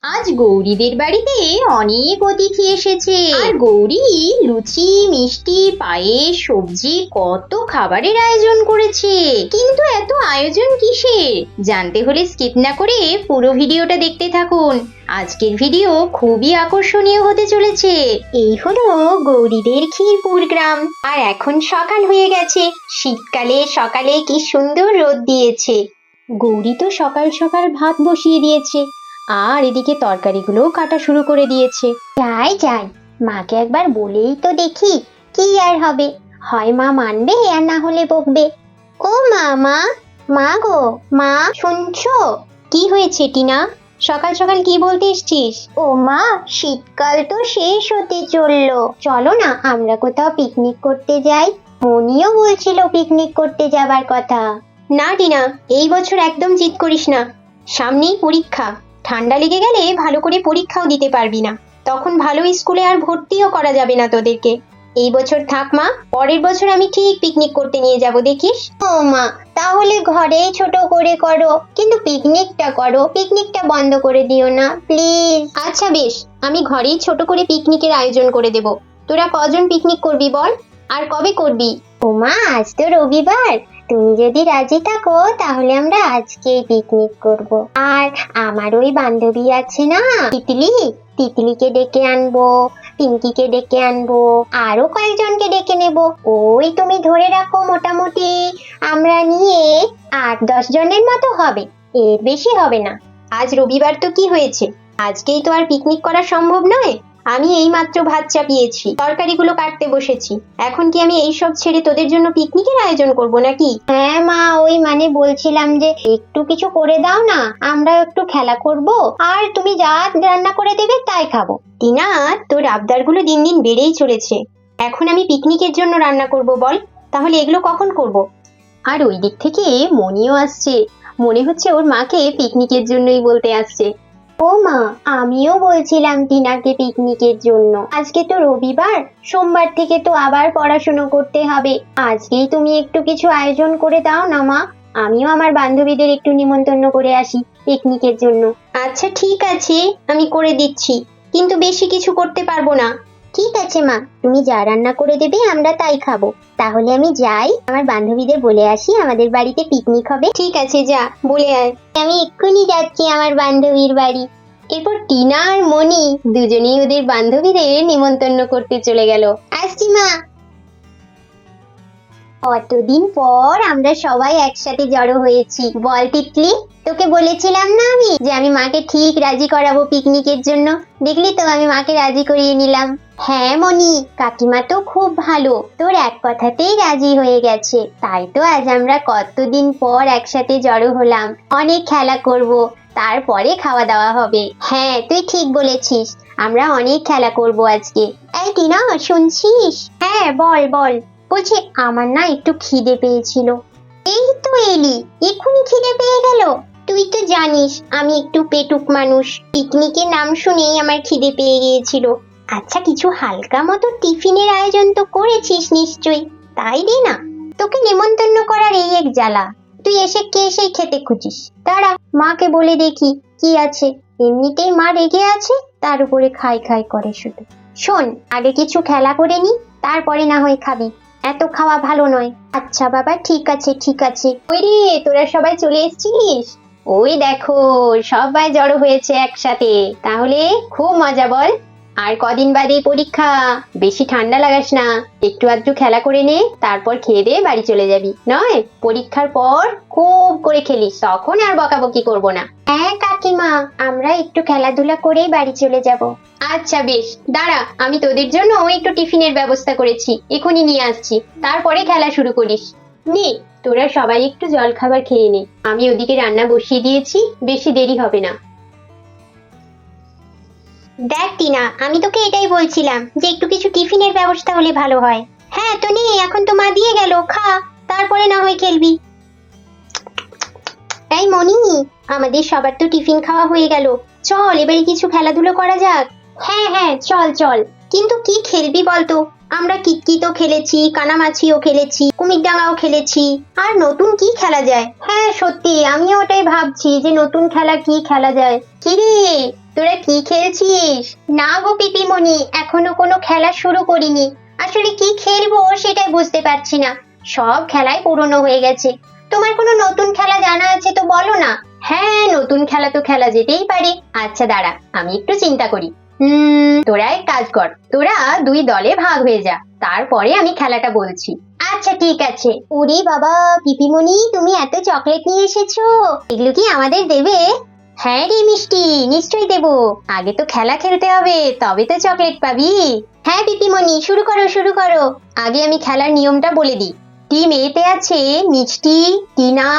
আজ গৌরীদের বাড়িতে অনেক অতিথি এসেছে। আর গৌরী লুচি, মিষ্টি, পায়েস, সবজি কত খাবারের আয়োজন করেছে। কিন্তু এত আয়োজন কিসের? জানতে হলে স্কিপ না করে পুরো ভিডিওটা দেখতে থাকুন। আজকের ভিডিও খুবই আকর্ষণীয় হতে চলেছে। এই হলো গৌরীদের ক্ষীরপুর গ্রাম। আর এখন সকাল হয়ে গেছে। শীতকালে সকালে কি সুন্দর রোদ দিয়েছে। গৌরী তো সকাল সকাল ভাত বসিয়ে দিয়েছে, আর এদিকে তরকারিগুলো কাটা শুরু করে দিয়েছে। যাই যাই, মাকে একবার বলেই তো দেখি কি আর হবে। হয় মা মানবে আর না হলে বকবে। ও মা গো মা, শুনছো? কি হয়েছে টিনা? সকাল সকাল কি বলতে এসছিস? ও মা, শীতকাল তো শেষ হতে চললো, চলো না আমরা কোথাও পিকনিক করতে যাই। মনিও বলছিল পিকনিক করতে যাবার কথা। না টিনা, এই বছর একদম জিদ করিস না। সামনেই পরীক্ষা, ঠান্ডা লেগে গেলে ভালো করে পরীক্ষাও দিতে পারবি না। তখন ভালো স্কুলে আর ভর্তিও করা যাবে না তোদেরকে। এই বছর থাক মা, পরের বছর আমি ঠিক পিকনিক করতে নিয়ে যাব, দেখিস। ও মা, তাহলে ঘরেই ছোট করে করো, কিন্তু পিকনিকটা করো, পিকনিকটা বন্ধ করে দিও না প্লিজ। আচ্ছা বেশ, আমি ঘরেই ছোট করে পিকনিকের আয়োজন করে দেব। তোরা কজন পিকনিক করবি বল, আর কবে করবি? ও মা, আজ তো রবিবার, তুমি যদি রাজি থাকো তাহলে আমরা আজকেই পিকনিক করব। আর আমার ওই বান্ধবী আছে না তিতলি, তিতলিকে ডেকে আনবো, পিঙ্কিকে ডেকে আনবো, আরো কয়েকজনকে ডেকে নেব। ওই তুমি ধরে রাখো মোটামুটি আমরা নিয়ে 8-10 জনের মতো হবে, এর বেশি হবে না। আজ রবিবার তো কি হয়েছে, আজকেই তো আর পিকনিক করা সম্ভব নয়। আমি এইমাত্র ভাত চাপিয়েছি, তরকারিগুলো কাটতে বসেছি। এখন কি আমি এইসব ছেড়ে তোদের জন্য পিকনিকের আয়োজন করব নাকি? হ্যাঁ মা, ওই মানে বলছিলাম যে একটু কিছু করে দাও না, আমরা একটু খেলা করব, আর তুমি যা রান্না করে দেবে তাই খাবো। টিনা, তোর আবদারগুলো দিন দিন বেড়েই চলেছে। এখন আমি পিকনিকের জন্য রান্না করব বল, তাহলে এগুলো কখন করব? আর ওই দিক থেকে মনিও আসছে, মনে হচ্ছে ওর মাকে পিকনিকের জন্যই বলতে আসছে। ও মা, আমিও বলছিলাম টিনাকে পিকনিকের জন্য। আজকে তো রবিবার, সোমবার থেকে তো আবার পড়াশোনা করতে হবে। আজকেই তুমি একটু কিছু আয়োজন করে দাও না মা, আমিও আমার বান্ধবীদের একটু নিমন্ত্রণ করে আসি পিকনিকের জন্য। আচ্ছা ঠিক আছে, আমি করে দিচ্ছি, কিন্তু বেশি কিছু করতে পারবো না। ঠিক আছে মা, তুমি যা রান্না করে দেবে আমরা তাই খাবো। তাহলে আমি যাই, আমার বান্ধবীদের বলে আসি আমাদের বাড়িতে পিকনিক হবে। ঠিক আছে, যা বলে আয়। আমি এক্ষুনি যাচ্ছি আমার বান্ধবীর বাড়ি। এরপর টিনা আর মনি দুজনেই ওদের বান্ধবীদের নিমন্ত্রণ করতে চলে গেল। আসছি মা। কতদিন পর আমরা সবাই একসাথে জড়ো হয়েছি, বল তিতলি? তোকে বলেছিলাম না আমি যে আমি মাকে ঠিক রাজি করাবো পিকনিকের জন্য, দেখলি তো আমি মাকে রাজি করিয়ে নিলাম। হ্যাঁ মনি, কাকিমা তো খুব ভালো, তোর এক কথাতেই রাজি হয়ে গেছে। তাই তো আজ আমরা কতদিন পর একসাথে জড়ো হলাম, অনেক খেলা করব, তারপরে খাওয়া দাওয়া হবে। হ্যাঁ তুই ঠিক বলেছিস, আমরা অনেক খেলা করব আজকে। এই টিনা, শুনছিস? হ্যাঁ বল বল। বলছি আমার না একটু খিদে পেয়েছিল। এই তো এলি, এক্ষুনি খিদে পেয়ে গেল? তুই তো জানিস আমি একটু পেটুক মানুষ, পিকনিকের নাম শুনেই আমার খিদে পেয়ে গিয়েছিল। আচ্ছা কিছু হালকা মতো টিফিনের আয়োজন তো করেছিস নিশ্চয়ই, তাই দে না। তোকে নেমন্তন্ন করার এই এক জ্বালা, তুই এসে কে এসেই খেতে খুঁজিস। দাঁড়া, মাকে বলে দেখি কি আছে। এমনিতেই মা রেগে আছে, তার উপরে খাই খাই করে শুধু। শোন, আগে কিছু খেলা করে নি, তারপরে না হয় খাবি, এত খাওয়া ভালো নয়। আচ্ছা বাবা, ঠিক আছে ঠিক আছে। ওই রে, তোরা সবাই চলে এসেছিস? ওই দেখো সবাই জড়ো হয়েছে একসাথে, তাহলে খুব মজা বল। আর কদিন বাদে পরীক্ষা, বেশি ঠান্ডা লাগাস না, একটু আধটু খেলা করে নে, তারপর খেয়ে দিয়ে বাড়ি চলে যাবি, নয় পরীক্ষার পর খুব করে খেলিস, তখন আর বকাবকি করবো না। হ্যাঁ কাকিমা, আমরা একটু খেলাধুলা করেই বাড়ি চলে যাব। আচ্ছা বেশ, দাঁড়া, আমি তোদের জন্য একটু টিফিনের ব্যবস্থা করেছি, এখনই নিয়ে আসছি, তারপরে খেলা শুরু করিস। নে, তোরা সবাই একটু জল খাবার খেয়ে নে, আমি ওদিকে রান্না বসিয়ে দিয়েছি, বেশি দেরি হবে না। দেখ টিনা, আমি তোকে এটাই বলছিলাম যে একটু কিছু টিফিনের ব্যবস্থা হলে ভালো হয়। হ্যাঁ তো নে, এখন তো মা দিয়ে গেল, খা, তারপরে না হয় খেলবি। এই মনি, আমাদের সবার তো টিফিন খাওয়া হয়ে গেল, চল এবারে কিছু খেলাধুলো করা যাক। হ্যাঁ হ্যাঁ চল চল, কিন্তু কি খেলবি বলতো? আমরা কিতকিতও খেলেছি, কানামাছিও খেলেছি, কুমিরডাঙ্গাও খেলেছি। আর নতুন কি খেলা যায়? হ্যাঁ সত্যি, আমিও ওটাই ভাবছি যে নতুন খেলা কি খেলা যায়। কিরে, তোরা কি খেলছিস? না গো পিপিমণি, এখনো কোনো খেলা শুরু করিনি। আসলে কি খেলবো সেটাই বুঝতে পারছি না। সব খেলাই পুরনো হয়ে গেছে। তোমার কোনো নতুন খেলা জানা আছে তো বলো না। হ্যাঁ, নতুন খেলা তো খেলা যেতেই পারে। আচ্ছা দাঁড়া, আমি একটু চিন্তা করি। তোরা এক কাজ কর, তোরা দুই দলে ভাগ হয়ে যা, তারপরে আমি খেলাটা বলছি। আচ্ছা ঠিক আছে। ওরে বাবা পিপিমণি, তুমি এত চকলেট নিয়ে এসেছো, এগুলো কি আমাদের দেবে? হ্যাঁ রে মিষ্টি, নিশ্চয়ই দেবো। আগে তো খেলা খেলতে হবে, তবে তো চকলেট পাবি। হ্যাঁ পিপিমণি, শুরু করো শুরু করো। আগে আমি খেলার নিয়মটা বলে দিই। টিম এ তে আছে মিষ্টি, টিনা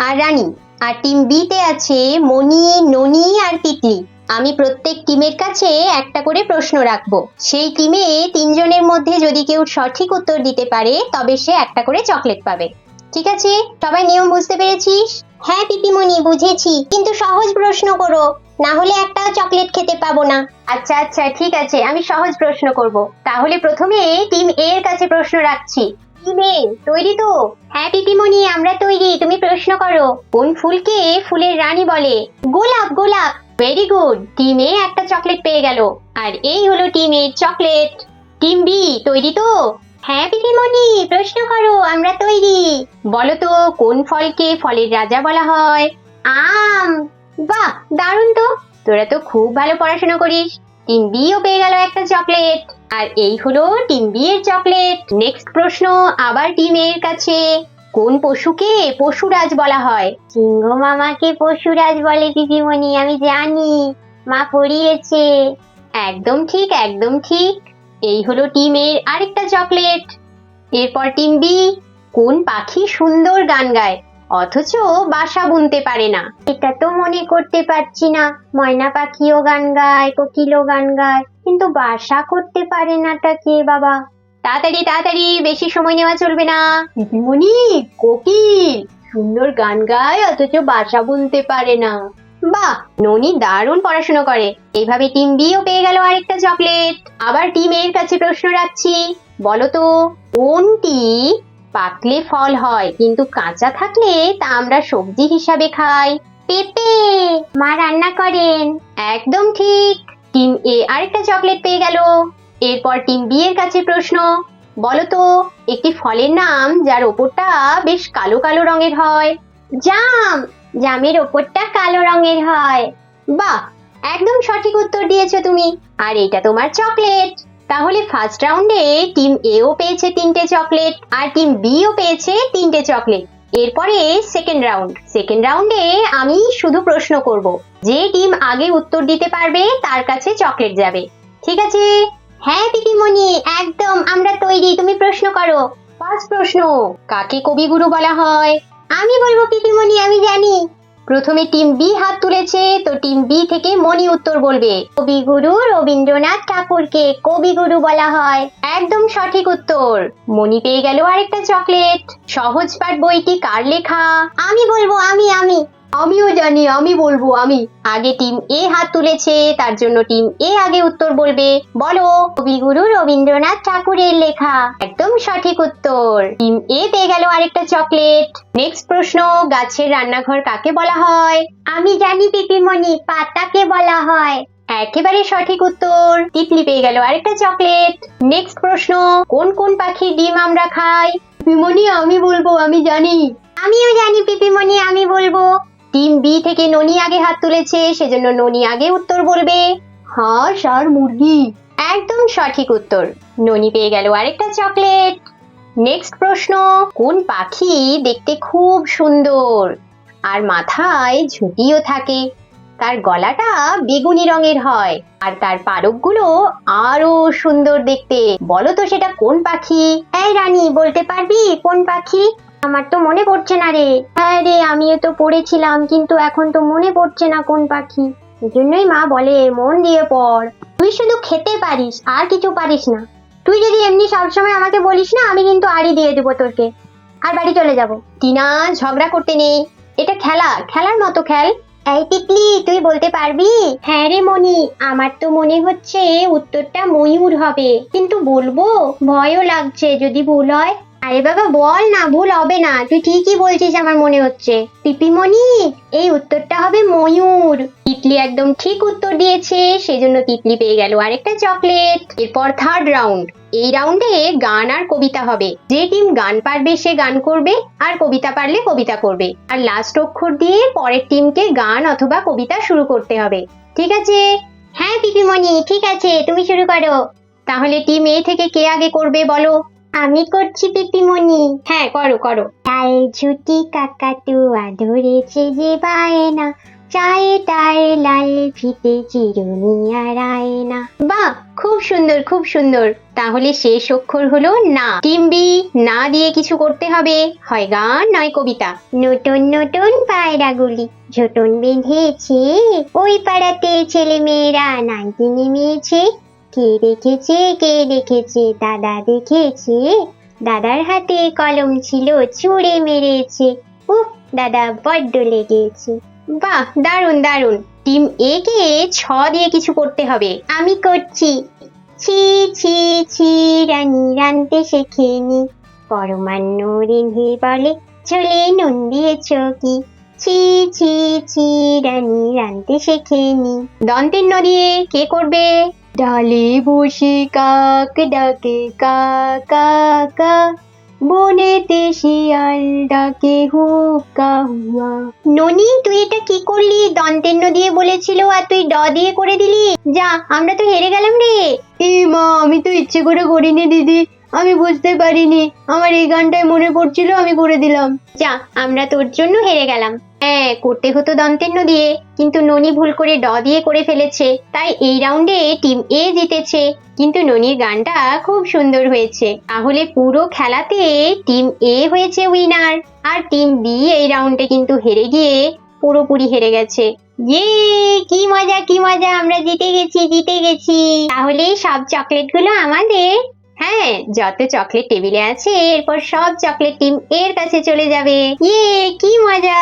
আর রানী। আর টিম বি তে আছে মণি, ননি আর তিতলি। আমি প্রত্যেক টিমের কাছে একটা করে প্রশ্ন রাখবো। সেই টিমে তিনজনের মধ্যে যদি কেউ সঠিক উত্তর দিতে পারে তবে সে একটা করে চকলেট পাবে। ঠিক আছে, সবাই নিয়ম বুঝতে পেরেছিস? হ্যাঁ পিপিমণি, বুঝেছি, কিন্তু সহজ প্রশ্ন করো, না হলে একটাও চকলেট খেতে পাবো না। আচ্ছা আচ্ছা ঠিক আছে, আমি সহজ প্রশ্ন করব। তাহলে প্রথমে টিম এ এর কাছে প্রশ্ন রাখছি। টিম এ তৈরি তো? হ্যাঁ পিপিমণি, আমরা তৈরি, তুমি প্রশ্ন করো। কোন ফুলকে ফুলের রানী বলে? গোলাপ। গোলাপ। ভেরি গুড, টিম এ একটা চকলেট পেয়ে গেল। আর এই হলো টিম এর চকলেট। টিম বি তৈরি তো? হ্যাঁ পিপিমণি, প্রশ্ন করো, আমরা তৈরি। বলো তো, কোন ফলকে ফলের রাজা বলা হয়? আম। বাহ, দারুণ তো, তোরা তো খুব ভালো পড়াশোনা করিস। টিম বি ও পেয়ে গেল একটা চকলেট। আর এই হলো টিম বি এর চকলেট। নেক্সট প্রশ্ন আবার টিম এর কাছে। কোন পশুকে পশুরাজ বলা হয়? সিংহ মামাকে পশুরাজ বলে দিদিমণি, আমি জানি, মা পড়িয়েছে। একদম ঠিক, একদম ঠিক। এই হলো টিম এর আরেকটা চকলেট। এরপর টিম বি। কোন পাখি সুন্দর গান গায় অথচ বাসা বুনতে পারে না? এটা তো মনে করতে পারছি না। ময়না পাখিও গান গায়, কোকিলও গান গায়, কিন্তু বাসা করতে পারে নাটা কে বাবা? তাড়াতাড়ি তাড়াতাড়ি, বেশি সময় নেওয়া চলবে না। দিদিমণি, কোকিল সুন্দর গান গায় অথচ বাসা বুনতে পারে না। বাহ, ননি দারুণ পড়াশোনা করে। এইভাবে টিম বি ও পেয়ে গেল আরেকটা চকলেট। আবার টিম এর কাছে প্রশ্ন রাখছি। বলো তো, কোনটি পাকলে ফল হয় কিন্তু কাঁচা থাকলে তা আমরা সবজি হিসাবে খাই? পেঁপে, মা রান্না করেন। একদম ঠিক। টিম এ আরেকটা চকলেট পেয়ে গেল। এরপর টিম বি এর কাছে প্রশ্ন। বলো তো, একটি ফলের নাম যার ওপরটা বেশ কালো কালো রঙের হয়? জাম। জামের ওপরটা কালো রঙের হয়। বাহ, একদম সঠিক উত্তর দিয়েছো তুমি। আর এটা তোমার চকলেট। তাহলে ফার্স্ট রাউন্ডে টিম এ ও পেয়েছে 3টে চকলেট আর টিম বি ও পেয়েছে 3টে চকলেট। এরপরে সেকেন্ড রাউন্ডে আমি শুধু প্রশ্ন করব। যে টিম আগে উত্তর দিতে পারবে তার কাছে চকলেট যাবে। ঠিক আছে? হ্যাঁ পিপিমণি, একদম, আমরা তৈরি, তুমি প্রশ্ন করো। ফার্স্ট প্রশ্ন, কাকে কবিগুরু বলা হয়? আমি বলবো পিপিমণি, আমি জানি। প্রথমে টিম বি হাত তুলেছে, তো টিম বি থেকে মনি উত্তর বলবে। কবিগুরু রবীন্দ্রনাথ ঠাকুরকে কবিগুরু বলা হয়। একদম সঠিক উত্তর। মনি পেয়ে গেল আরেকটা চকলেট। সহজ পাঠ বইটি কার লেখা? আমি বলবো, আমি। আমিও জানি, আমি বলবো, আমি। আগে টিম এ হাত তুলেছে, তার জন্য টিম এ আগে উত্তর বলবে। বলো, কবিগুরু রবীন্দ্রনাথ ঠাকুরের লেখা। একদম সঠিক উত্তর। টিম এ পেয়ে গেল আরেকটা চকলেট। নেক্সট প্রশ্ন, গাছের রান্নাঘর কাকে বলা হয়? আমি জানি পিপিমণি, পাতাকে বলা হয়। একেবারে সঠিক উত্তর। তিতলি পেয়ে গেল আরেকটা চকলেট। নেক্সট প্রশ্ন, কোন কোন পাখির ডিম আমরা খাই? পিপিমণি, আমি বলবো, আমি জানি। আমিও জানি পিপিমণি, আমি বলবো। টিম বি থেকে ননি আগে হাত তুলেছে, সেজন্য ননি আগে উত্তর বলবে। হাঁস আর মুরগি। একদম সঠিক উত্তর। ননি পেয়ে গেল আরেকটা চকলেট। নেক্সট প্রশ্ন, কোন পাখি দেখতে খুব সুন্দর আর মাথায় ঝুঁটিও থাকে? তার গলাটা বেগুনি রঙের হয় আর তার পালকগুলো আরো সুন্দর দেখতে। বলো তো সেটা কোন পাখি? এই রানী, বলতে পারবি কোন পাখি? আমার তো মনে পড়ছে না রে। হ্যাঁ রে, আমিও তো পড়েছিলাম, কিন্তু এখন তো মনে পড়ছে না কোন পাখি। এজন্যই মা বলে মন দিয়ে পড়। তুই শুধু খেতে পারিস, আর কিছু পারিস না। তুই যদি এমনি সবসময় আমাকে বলিস না, আমি কিন্তু আড়ি দিয়ে দেবো তোকে, আর বাড়ি চলে যাব। টিনা, ঝগড়া করতে নেই, এটা খেলা, খেলার মতো খেল। এই টিকলি, তুই বলতে পারবি? হ্যাঁ রে মনি, আমার তো মনে হচ্ছে উত্তরটা ময়ূর হবে, কিন্তু বলবো ভয়ও লাগছে যদি ভুল হয়। আরে বাবা বল না, ভুল হবে না, তুই ঠিকই বলছিস আমার মনে হচ্ছে। পিপিমণি, এই উত্তরটা হবে ময়ূর। তিতলি একদম ঠিক উত্তর দিয়েছে, সেজন্য তিতলি পেয়ে গেল আরেকটা চকলেট। এরপর থার্ড রাউন্ড। এই রাউন্ডে গান আর কবিতা হবে। যে টিম গান পারবে সে গান করবে, আর কবিতা পারলে কবিতা করবে, আর লাস্ট অক্ষর দিয়ে পরের টিমকে গান অথবা কবিতা শুরু করতে হবে। ঠিক আছে? হ্যাঁ পিপিমণি, ঠিক আছে, তুমি শুরু করো। তাহলে টিম এ থেকে কে আগে করবে বলো? আমি করছি পিপিমণি। হ্যাঁ, করো করো। তাই ঝুটি কাকাতুয়া ধরেছে যে বায়না, চায়ে তার লাল ফিতে চিরুনি আর আয়না। বাহ, খুব সুন্দর খুব সুন্দর। তাহলে শেষ অক্ষর হলো না। টিম বি, না দিয়ে কিছু করতে হবে, হয় গান নয় কবিতা। নতুন নতুন পায়রাগুলি ঝোটন বেঁধেছে, ওই পাড়াতে ছেলে মেয়েরা নাইতে নেমেছে। কে দেখেছে কে দেখেছে, দাদা দেখেছে, দাদার হাতে কলম ছিল ছুঁড়ে মেরেছে, উফ দাদা বড্ড লেগেছে। বাহ, দারুণ দারুণ। টিম এ কে ছ দিয়ে কিছু করতে হবে। আমি করছি। ছি ছি ছি, রানী রানতে শেখেনি, পরমান্ন রেঁধে বলে ঝোলে নুন দিয়েছ কি। ছি ছি ছি, রানী রানতে শেখেনি। দন্তের ন দিয়ে কে করবে? ডালে বসে কাক ডাকে কা কা কা, বনেতে শিয়াল ডাকে হুক্কা হুয়া। ননি, তুই এটা কি করলি? দন্তের ন দিয়ে বলেছিল আর তুই ড দিয়ে করে দিলি। যা, আমরা তো হেরে গেলাম রে। এ মা, আমি তো ইচ্ছে করে করিনি দিদি, আমি বুঝতে পারিনি, আমার এই গানটাই মনে পড়ছিল, আমি করে দিলাম। যা, আমরা তোর জন্য হেরে গেলাম। হ্যাঁ, করতে হতো দন্তের ন দিয়ে, কিন্তু ননি ভুল করে ড দিয়ে করে ফেলেছে, তাই এই রাউন্ডে টিম এ জিতেছে। কিন্তু ননির গানটা খুব সুন্দর হয়েছে। তাহলে পুরো খেলাতে টিম এ হয়েছে উইনার, আর টিম বি এই রাউন্ডে কিন্তু হেরে গিয়ে পুরোপুরি হেরে গেছে। ইয়ে, কি মজা কি মজা, আমরা জিতে গেছি জিতে গেছি। তাহলে সব চকলেট গুলো আমাদের। হ্যাঁ, যত চকলেট টেবিলে আছে এরপর সব চকলেট টিম এর কাছে চলে যাবে। ইয়ে, কি মজা।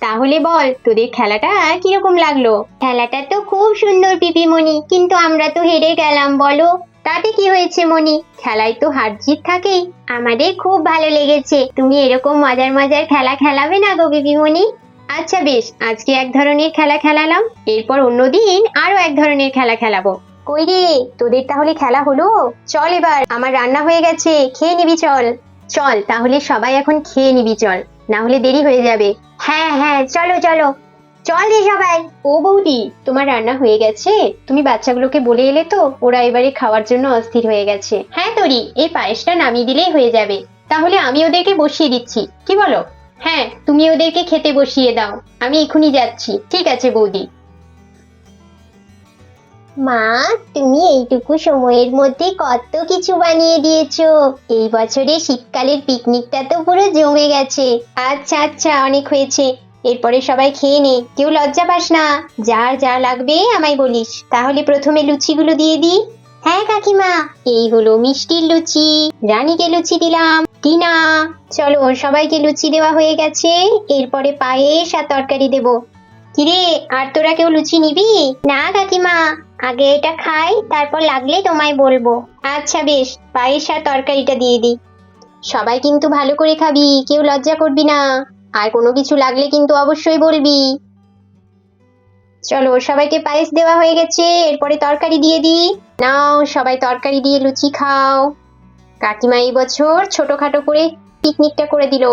তাহলে বল, তোদের খেলাটা কিরকম লাগলো? খেলাটা তো খুব সুন্দর পিপিমণি, কিন্তু আমরা তো হেরে গেলাম। বলো, তাতে কি হয়েছে মনি, খেলায় তো হার জিত থাকেই। আমাদের খুব ভালো লেগেছে, তুমি এরকম মজার মজার খেলা খেলাবে না গো পিপিমণি? আচ্ছা বেশ, আজকে এক ধরনের খেলা খেলালাম, এরপর অন্যদিন আরো এক ধরনের খেলা খেলাবো। কই রে, তোদের তাহলে খেলা হলো? চল এবার, আমার রান্না হয়ে গেছে, খেয়ে নিবি চল। চল তাহলে সবাই এখন খেয়ে নিবি চল, না হলে দেরি হয়ে যাবে। হ্যাঁ হ্যাঁ, চলো চলো, চল রে সবাই। ও বৌদি, তোমার রান্না হয়ে গেছে? তুমি বাচ্চাগুলোকে বলে এলে তো, ওরা এবারে খাওয়ার জন্য অস্থির হয়ে গেছে। হ্যাঁ তরি, এই পায়েসটা নামিয়ে দিলেই হয়ে যাবে। তাহলে আমি ওদেরকে বসিয়ে দিচ্ছি, কি বলো? হ্যাঁ, তুমি ওদেরকে খেতে বসিয়ে দাও, আমি এখনই যাচ্ছি। ঠিক আছে বৌদি। মা, তুমি এইটুকু সময়ের মধ্যে কত কিছু বানিয়ে দিয়েছো। এই বছরে শীতকালের পিকনিকটা তো পুরো জমে গেছে। আচ্ছা আচ্ছা, অনেক হয়েছে, এরপরে সবাই খেয়ে নে, কেউ লজ্জা পাস না। যার যা লাগবে আমায় বলিস। তাহলে প্রথমে লুচিগুলো দিয়ে দিই। হ্যাঁ কাকিমা, এই হলো মিষ্টির লুচি, রানীকে লুচি দিলাম। টিনা, চলো, সবাইকে লুচি দেওয়া হয়ে গেছে, এরপরে পায়েস আর তরকারি দেবো। কিরে, আর তোরা কেউ লুচি নিবি? না কাকিমা, আগে এটা খাই, তারপর লাগলে তোমায় বলবো। আচ্ছা বেশ, পায়েস আর তরকারিটা দিয়ে দি। সবাই কিন্তু ভালো করে খাবি, কেউ লজ্জা করবি না, আর কোনো কিছু লাগলে কিন্তু অবশ্যই বলবি। চলো, সবাইকে পায়েস দেওয়া হয়ে গেছে, এরপরে তরকারি দিয়ে দি। নাও, সবাই তরকারি দিয়ে লুচি খাও। কাকিমা এই বছর ছোটখাটো করে পিকনিকটা করে দিল।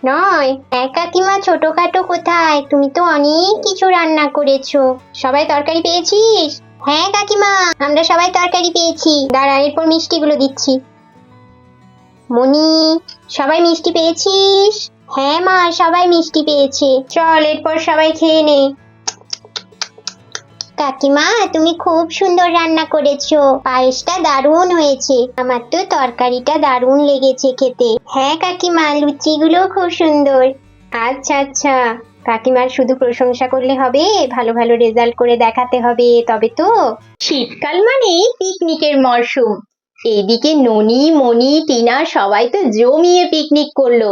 নয়, হ্যাঁ কাকিমা, ছোটখাটো কোথায়, তুমি তো অনেক কিছু রান্না করেছো। সবাই তরকারি পেয়েছিস? হ্যাঁ কাকিমা, আমরা সবাই তরকারি পেয়েছি। দাঁড়া, এরপর মিষ্টিগুলো দিচ্ছি। মনি, সবাই মিষ্টি পেয়েছিস? হ্যাঁ মা, সবাই মিষ্টি পেয়েছে। চল, এরপর সবাই খেয়ে নে। কাকিমা, তুমি খুব সুন্দর রান্না করেছো, পায়েসটা দারুণ হয়েছে, আমার তো তরকারিটা দারুণ লেগেছে খেতে। হ্যাঁ কাকিমা, লুচিগুলো খুব সুন্দর। আচ্ছা আচ্ছা, কাকিমার শুধু প্রশংসা করলে হবে, ভালো ভালো রেজাল্ট করে দেখাতে হবে, তবে তো। শীতকাল মানে পিকনিকের মরশুম। এইদিকে ননি, মনি, টিনা সবাই তো জমিয়ে পিকনিক করলো।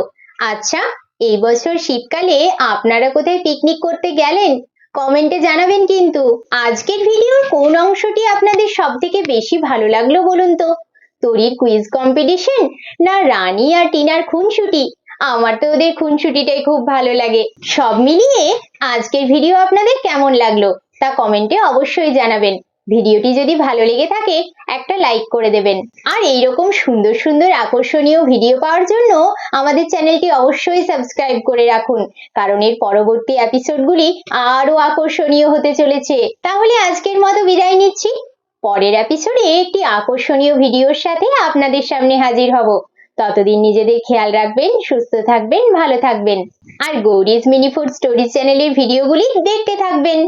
আচ্ছা, এই বছর শীতকালে আপনারা কোথায় পিকনিক করতে গেলেন কমেন্টে জানাবেন কিন্তু। আজকের ভিডিওর কোন অংশটি আপনাদের সব থেকে বেশি ভালো লাগলো বলুন তো? তরির কুইজ কম্পিটিশন, না রানী আর টিনার খুনসুটি? আমার তো ওদের খুনসুটিটাই খুব ভালো লাগে। সব মিলিয়ে আজকের ভিডিও আপনাদের কেমন লাগলো তা কমেন্টে অবশ্যই জানাবেন। ভিডিওটি যদি ভালো লেগে থাকে একটা লাইক করে দেবেন। আর এইরকম সুন্দর সুন্দর আকর্ষণীয় ভিডিও পাওয়ার জন্য আমাদের চ্যানেলটি অবশ্যই সাবস্ক্রাইব করে রাখুন, কারণ এর পরবর্তী এপিসোডগুলি আরো আকর্ষণীয় হতে চলেছে। তাহলে আজকের মতো বিদায় নিচ্ছি। পরের এপিসোডে একটি আকর্ষণীয় ভিডিওর সাথে আপনাদের সামনে হাজির হব। ততদিন নিজেদের খেয়াল রাখবেন, সুস্থ থাকবেন, ভালো থাকবেন আর গৌরীজ মিনি ফুড স্টোরি চ্যানেলের ভিডিওগুলি দেখতে থাকবেন।